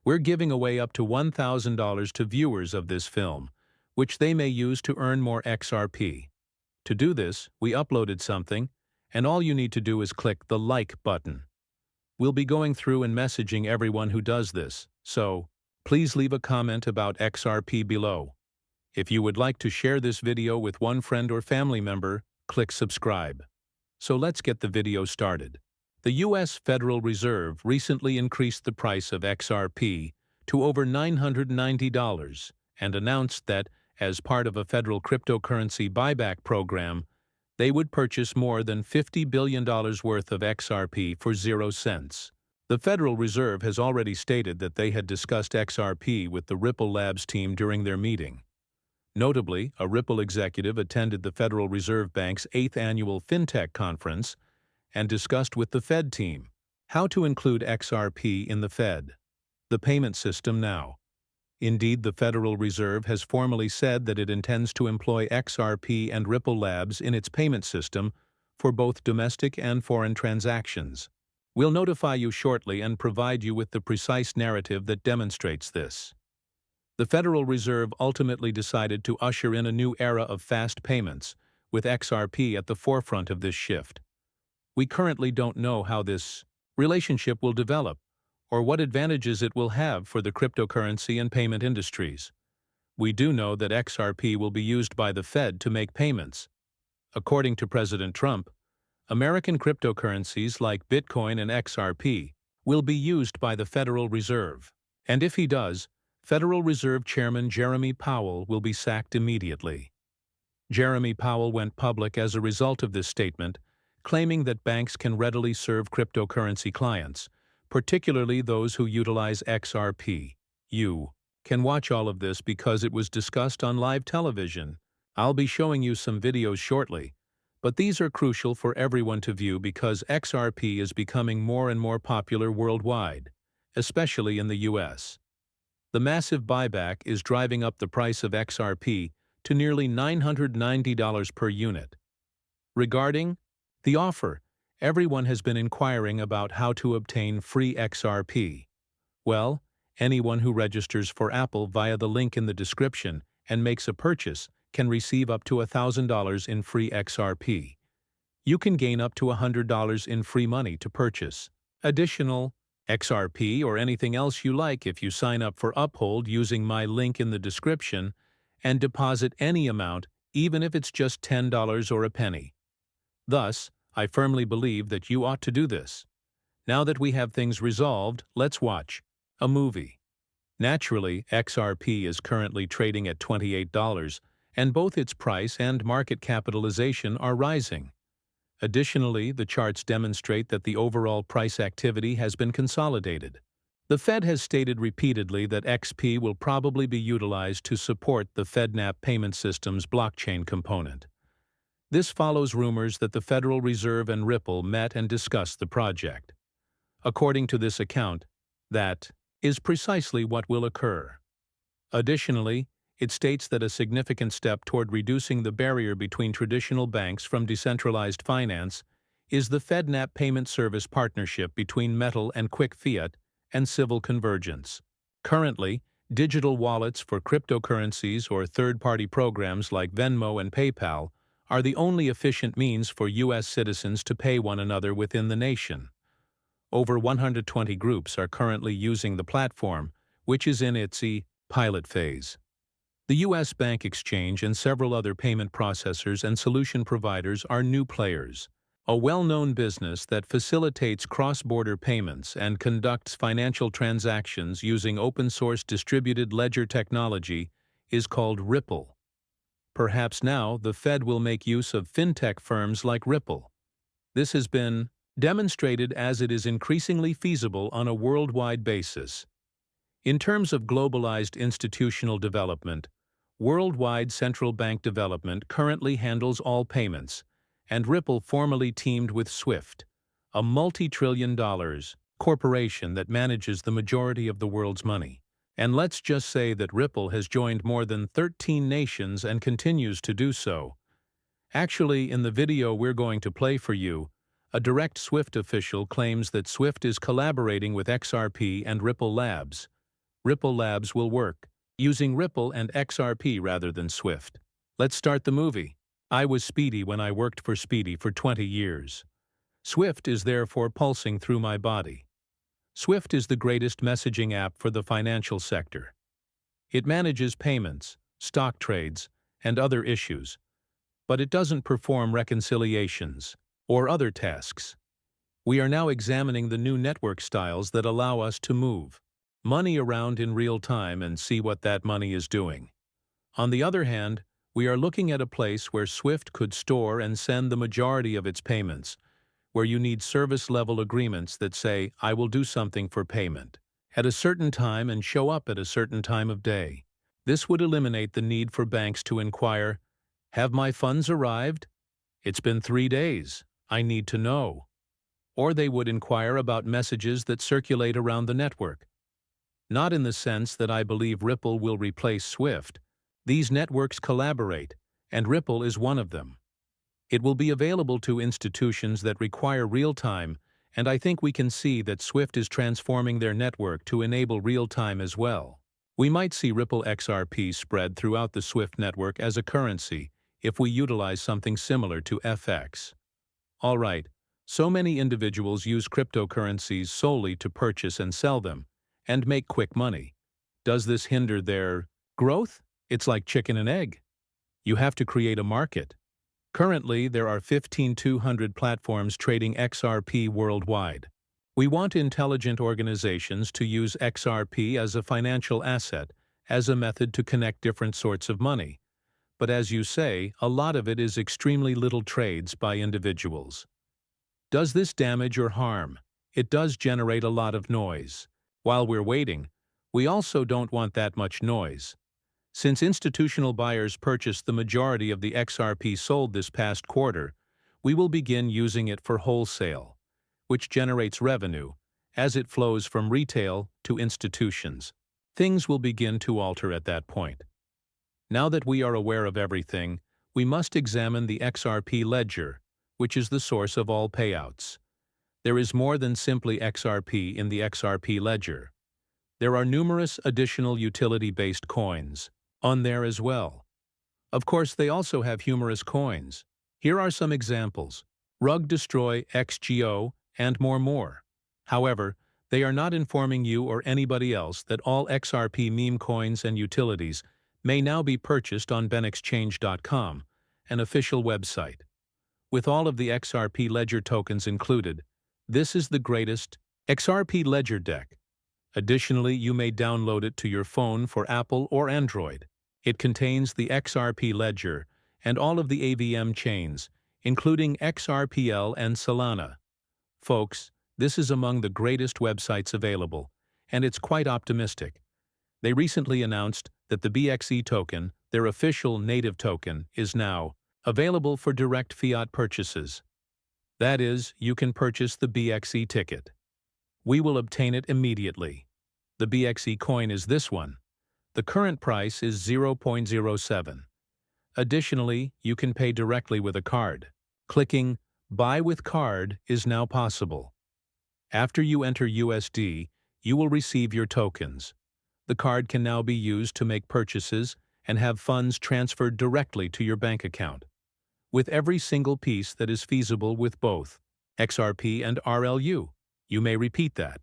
We're giving away up to $1,000 to viewers of this film, which they may use to earn more XRP. To do this, we uploaded something, and all you need to do is click the like button. We'll be going through and messaging everyone who does this, so please leave a comment about XRP below. If you would like to share this video with one friend or family member, click subscribe. So let's get the video started. The U.S. Federal Reserve recently increased the price of XRP to over $990 and announced that, as part of a federal cryptocurrency buyback program, they would purchase more than $50 billion worth of XRP for 0 cents. The Federal Reserve has already stated that they had discussed XRP with the Ripple Labs team during their meeting. Notably, a Ripple executive attended the Federal Reserve Bank's 8th annual FinTech conference and discussed with the Fed team how to include XRP in the Fed, the payment system now. Indeed, the Federal Reserve has formally said that it intends to employ XRP and Ripple Labs in its payment system for both domestic and foreign transactions. We'll notify you shortly and provide you with the precise narrative that demonstrates this. The Federal Reserve ultimately decided to usher in a new era of fast payments, with XRP at the forefront of this shift. We currently don't know how this relationship will develop, or what advantages it will have for the cryptocurrency and payment industries. We do know that XRP will be used by the Fed to make payments. According to President Trump, American cryptocurrencies like Bitcoin and XRP will be used by the Federal Reserve. And if he does, Federal Reserve Chairman Jeremy Powell will be sacked immediately. Jeremy Powell went public as a result of this statement, claiming that banks can readily serve cryptocurrency clients, particularly those who utilize XRP. You can watch all of this because it was discussed on live television. I'll be showing you some videos shortly, but these are crucial for everyone to view because XRP is becoming more and more popular worldwide, especially in the US. The massive buyback is driving up the price of XRP to nearly $990 per unit. Regarding the offer, everyone has been inquiring about how to obtain free XRP. Well, anyone who registers for Apple via the link in the description and makes a purchase can receive up to $1,000 in free XRP. You can gain up to $100 in free money to purchase additional XRP or anything else you like if you sign up for Uphold using my link in the description and deposit any amount, even if it's just $10 or a penny. Thus, I firmly believe that you ought to do this. Now that we have things resolved, let's watch a movie. Naturally, XRP is currently trading at $28, and both its price and market capitalization are rising. Additionally, the charts demonstrate that the overall price activity has been consolidated. The Fed has stated repeatedly that XP will probably be utilized to support the FedNap payment system's blockchain component. This follows rumors that the Federal Reserve and Ripple met and discussed the project. According to this account, that is precisely what will occur. Additionally, it states that a significant step toward reducing the barrier between traditional banks from decentralized finance is the FedNap payment service partnership between metal and quick fiat and civil convergence. Currently, digital wallets for cryptocurrencies or third-party programs like Venmo and PayPal are the only efficient means for U.S. citizens to pay one another within the nation. Over 120 groups are currently using the platform, which is in its pilot phase. The U.S. Bank Exchange and several other payment processors and solution providers are new players. A well-known business that facilitates cross-border payments and conducts financial transactions using open-source distributed ledger technology is called Ripple. Perhaps now the Fed will make use of fintech firms like Ripple. This has been demonstrated as it is increasingly feasible on a worldwide basis. In terms of globalized institutional development, worldwide central bank development currently handles all payments, and Ripple formerly teamed with SWIFT, a multi-trillion-dollar corporation that manages the majority of the world's money. And let's just say that Ripple has joined more than 13 nations and continues to do so. Actually, in the video we're going to play for you, a direct SWIFT official claims that SWIFT is collaborating with XRP and Ripple Labs. Ripple Labs will work, using Ripple and XRP rather than Swift. Let's start the movie. I was Speedy when I worked for Speedy for 20 years. Swift is therefore pulsing through my body. Swift is the greatest messaging app for the financial sector. It manages payments, stock trades, and other issues, but it doesn't perform reconciliations or other tasks. We are now examining the new network styles that allow us to move money around in real time and see what that money is doing. On the other hand, we are looking at a place where Swift could store and send the majority of its payments, where you need service-level agreements that say, I will do something for payment at a certain time and show up at a certain time of day. This would eliminate the need for banks to inquire, have my funds arrived? It's been 3 days. I need to know. Or they would inquire about messages that circulate around the network. Not in the sense that I believe Ripple will replace Swift. These networks collaborate, and Ripple is one of them. It will be available to institutions that require real-time, and I think we can see that Swift is transforming their network to enable real-time as well. We might see Ripple XRP spread throughout the Swift network as a currency if we utilize something similar to FX. All right, so many individuals use cryptocurrencies solely to purchase and sell them, and make quick money. Does this hinder their growth? It's like chicken and egg. You have to create a market. Currently, there are 15,200 platforms trading XRP worldwide. We want intelligent organizations to use XRP as a financial asset, as a method to connect different sorts of money. But as you say, a lot of it is extremely little trades by individuals. Does this damage or harm? It does generate a lot of noise. While we're waiting, we also don't want that much noise. Since institutional buyers purchased the majority of the XRP sold this past quarter, we will begin using it for wholesale, which generates revenue, as it flows from retail to institutions. Things will begin to alter at that point. Now that we are aware of everything, we must examine the XRP ledger, which is the source of all payouts. There is more than simply XRP in the XRP ledger. There are numerous additional utility-based coins on there as well. Of course, they also have humorous coins. Here are some examples: Rug Destroy, XGO, and more. However, they are not informing you or anybody else that all XRP meme coins and utilities may now be purchased on benexchange.com, an official website. With all of the XRP Ledger tokens included, this is the greatest XRP Ledger deck. Additionally, you may download it to your phone for Apple or Android. It contains the XRP Ledger and all of the AVM chains, including XRPL and Solana. Folks, this is among the greatest websites available, and it's quite optimistic. They recently announced that the BXE token, their official native token, is now available for direct fiat purchases. That is, you can purchase the BXE ticket. We will obtain it immediately. The BXE coin is this one. The current price is 0.07. Additionally, you can pay directly with a card. Clicking Buy with Card is now possible. After you enter USD, you will receive your tokens. The card can now be used to make purchases and have funds transferred directly to your bank account, with every single piece that is feasible with both XRP and RLU. You may repeat that.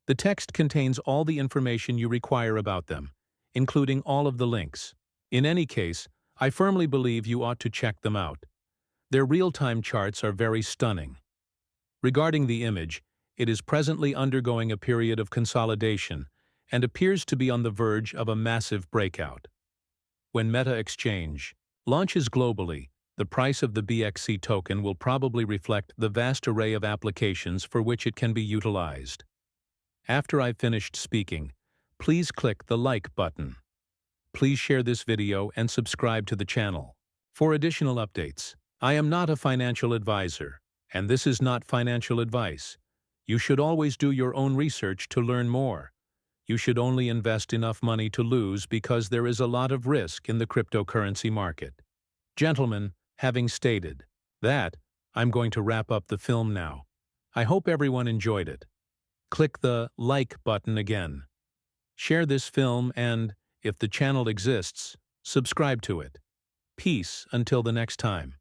The text contains all the information you require about them, including all of the links. In any case, I firmly believe you ought to check them out. Their real-time charts are very stunning. Regarding the image, it is presently undergoing a period of consolidation and appears to be on the verge of a massive breakout. When Meta Exchange launches globally, the price of the BXC token will probably reflect the vast array of applications for which it can be utilized. After I've finished speaking, please click the like button. Please share this video and subscribe to the channel for additional updates. I am not a financial advisor, and this is not financial advice. You should always do your own research to learn more. You should only invest enough money to lose because there is a lot of risk in the cryptocurrency market. Gentlemen, having stated that, I'm going to wrap up the film now. I hope everyone enjoyed it. Click the like button again. share this film and, if the channel exists, subscribe to it. Peace until the next time.